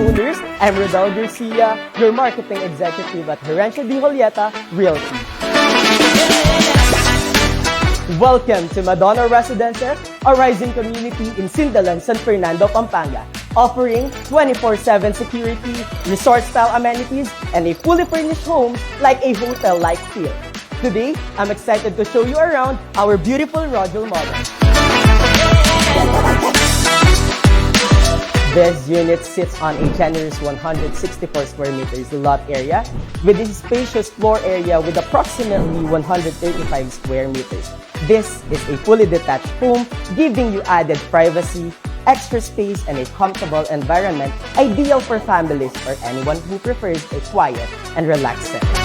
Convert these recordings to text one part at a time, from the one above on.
owners, I'm Rodel Garcia, your marketing executive at Herencia de Julieta Realty. Welcome to Madonna Residences, a rising community in Sindalan, San Fernando, Pampanga, offering 24/7 security, resort-style amenities, and a fully furnished home like a hotel-like feel. Today, I'm excited to show you around our beautiful Rodel model. This unit sits on a generous 164 square meters lot area with a spacious floor area with approximately 135 square meters. This is a fully detached home, giving you added privacy, extra space, and a comfortable environment ideal for families or anyone who prefers a quiet and relaxed setting.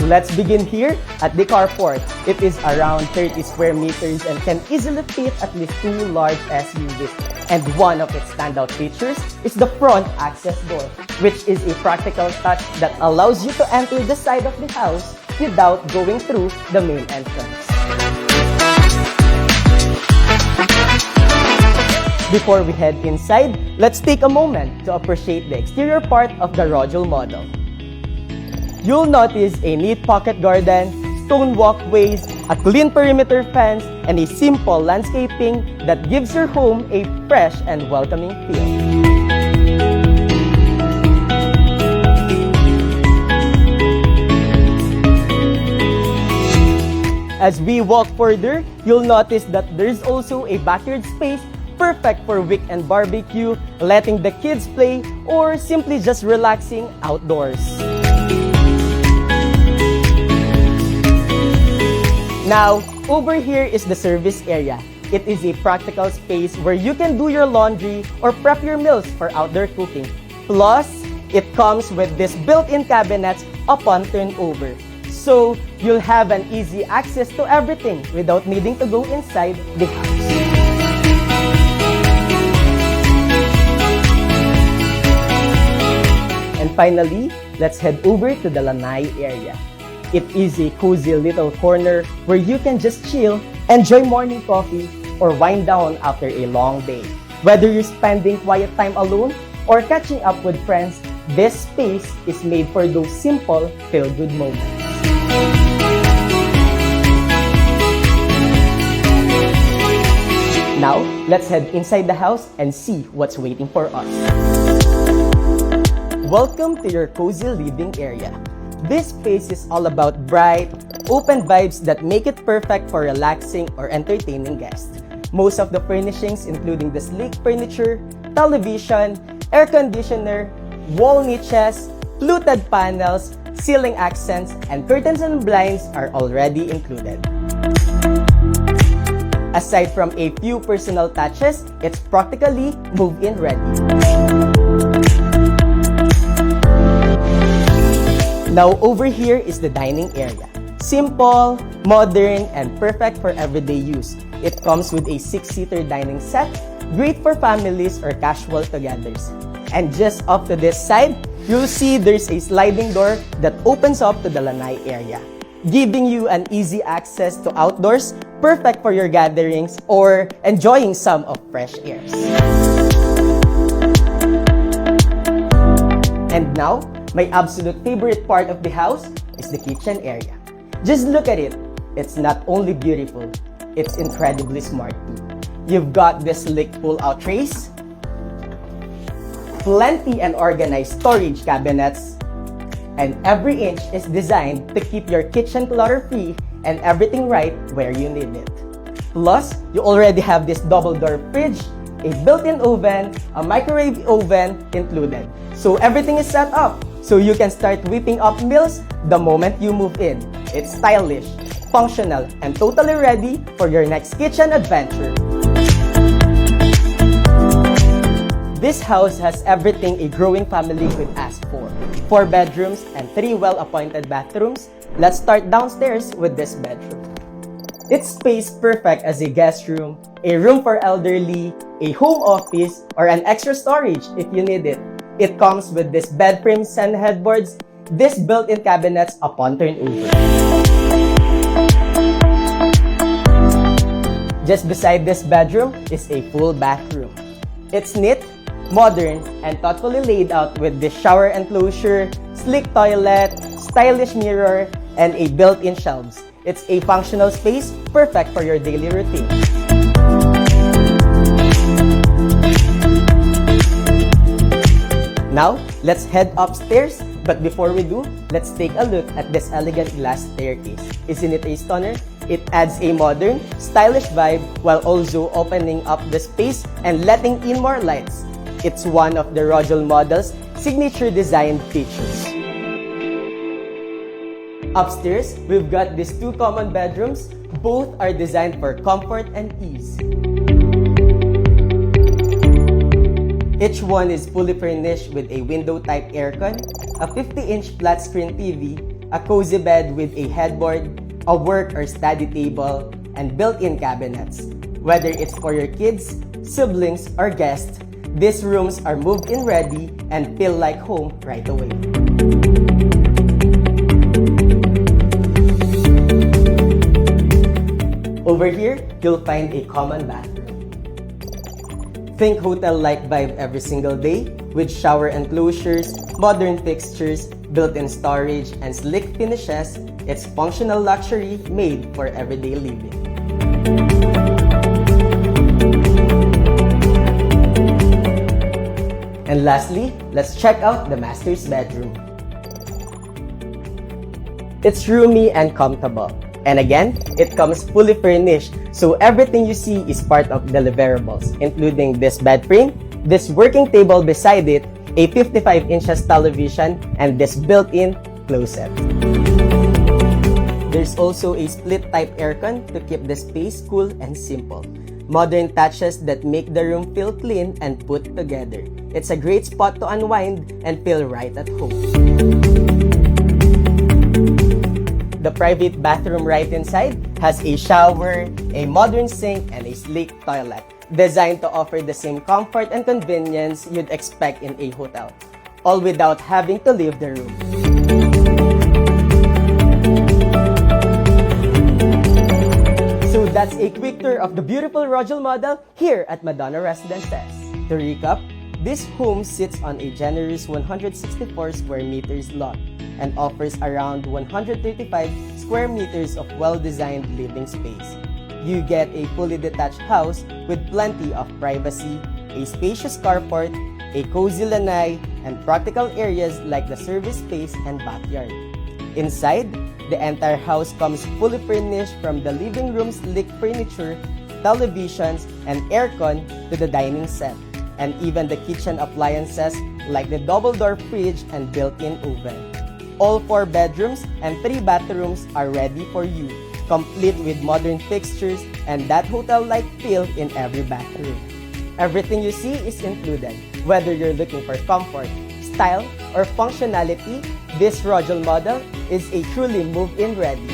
Let's begin here at the carport. It is around 30 square meters and can easily fit at least 2 large SUVs. And one of its standout features is the front access door, which is a practical touch that allows you to enter the side of the house without going through the main entrance. Before we head inside, let's take a moment to appreciate the exterior part of the Rodel model. You'll notice a neat pocket garden, stone walkways, a clean perimeter fence, and a simple landscaping that gives your home a fresh and welcoming feel. As we walk further, you'll notice that there's also a backyard space perfect for weekend barbecue, letting the kids play, or simply just relaxing outdoors. Now, over here is the service area. It is a practical space where you can do your laundry or prep your meals for outdoor cooking. Plus, it comes with this built-in cabinets upon turnover. So, you'll have an easy access to everything without needing to go inside the house. And finally, let's head over to the lanai area. It is a cozy little corner where you can just chill, enjoy morning coffee, or wind down after a long day. Whether you're spending quiet time alone or catching up with friends, this space is made for those simple, feel-good moments. Now, let's head inside the house and see what's waiting for us. Welcome to your cozy living area. This space is all about bright, open vibes that make it perfect for relaxing or entertaining guests. Most of the furnishings, including the sleek furniture, television, air conditioner, wall niches, fluted panels, ceiling accents, and curtains and blinds are already included. Aside from a few personal touches, it's practically move-in ready. Now over here is the dining area. Simple, modern, and perfect for everyday use. It comes with a 6-seater dining set, great for families or casual togethers. And just off to this side, you'll see there's a sliding door that opens up to the lanai area, giving you an easy access to outdoors, perfect for your gatherings or enjoying some of fresh airs. And now, my absolute favorite part of the house is the kitchen area. Just look at it. It's not only beautiful, it's incredibly smart too. You've got this slick pull-out trays, plenty and organized storage cabinets, and every inch is designed to keep your kitchen clutter-free and everything right where you need it. Plus, you already have this double-door fridge, a built-in oven, a microwave oven included. So everything is set up, so you can start whipping up meals the moment you move in. It's stylish, functional, and totally ready for your next kitchen adventure. This house has everything a growing family could ask for. 4 bedrooms and 3 well-appointed bathrooms. Let's start downstairs with this bedroom. It's spaced perfect as a guest room, a room for elderly, a home office, or an extra storage if you need it. It comes with this bed frames and headboards, this built-in cabinets upon turnover. Just beside this bedroom is a full bathroom. It's neat, modern, and thoughtfully laid out with this shower enclosure, sleek toilet, stylish mirror, and a built-in shelves. It's a functional space perfect for your daily routine. Now, let's head upstairs. But before we do, let's take a look at this elegant glass staircase. Isn't it a stunner? It adds a modern, stylish vibe while also opening up the space and letting in more lights. It's one of the Rojol model's signature design features. Upstairs, we've got these two common bedrooms. Both are designed for comfort and ease. Each one is fully furnished with a window-type aircon, a 50-inch flat-screen TV, a cozy bed with a headboard, a work or study table, and built-in cabinets. Whether it's for your kids, siblings, or guests, these rooms are move-in ready and feel like home right away. Over here, you'll find a common bathroom. Think hotel-like vibe every single day with shower enclosures, modern fixtures, built-in storage, and sleek finishes. It's functional luxury made for everyday living. And lastly, let's check out the master's bedroom. It's roomy and comfortable. And again, it comes fully furnished, so everything you see is part of deliverables, including this bed frame, this working table beside it, a 55 inches television, and this built-in closet. There's also a split-type aircon to keep the space cool and simple. Modern touches that make the room feel clean and put together. It's a great spot to unwind and feel right at home. The private bathroom right inside has a shower, a modern sink, and a sleek toilet, designed to offer the same comfort and convenience you'd expect in a hotel, all without having to leave the room. So that's a quick tour of the beautiful Rojol model here at Madonna Residences. To recap, this home sits on a generous 164 square meters lot and offers around 135 square meters of well-designed living space. You get a fully detached house with plenty of privacy, a spacious carport, a cozy lanai, and practical areas like the service space and backyard. Inside, the entire house comes fully furnished from the living room's sleek furniture, televisions, and aircon to the dining set, and even the kitchen appliances like the double-door fridge and built-in oven. All 4 bedrooms and 3 bathrooms are ready for you, complete with modern fixtures and that hotel-like feel in every bathroom. Everything you see is included. Whether you're looking for comfort, style, or functionality, this Rojol model is a truly move-in ready.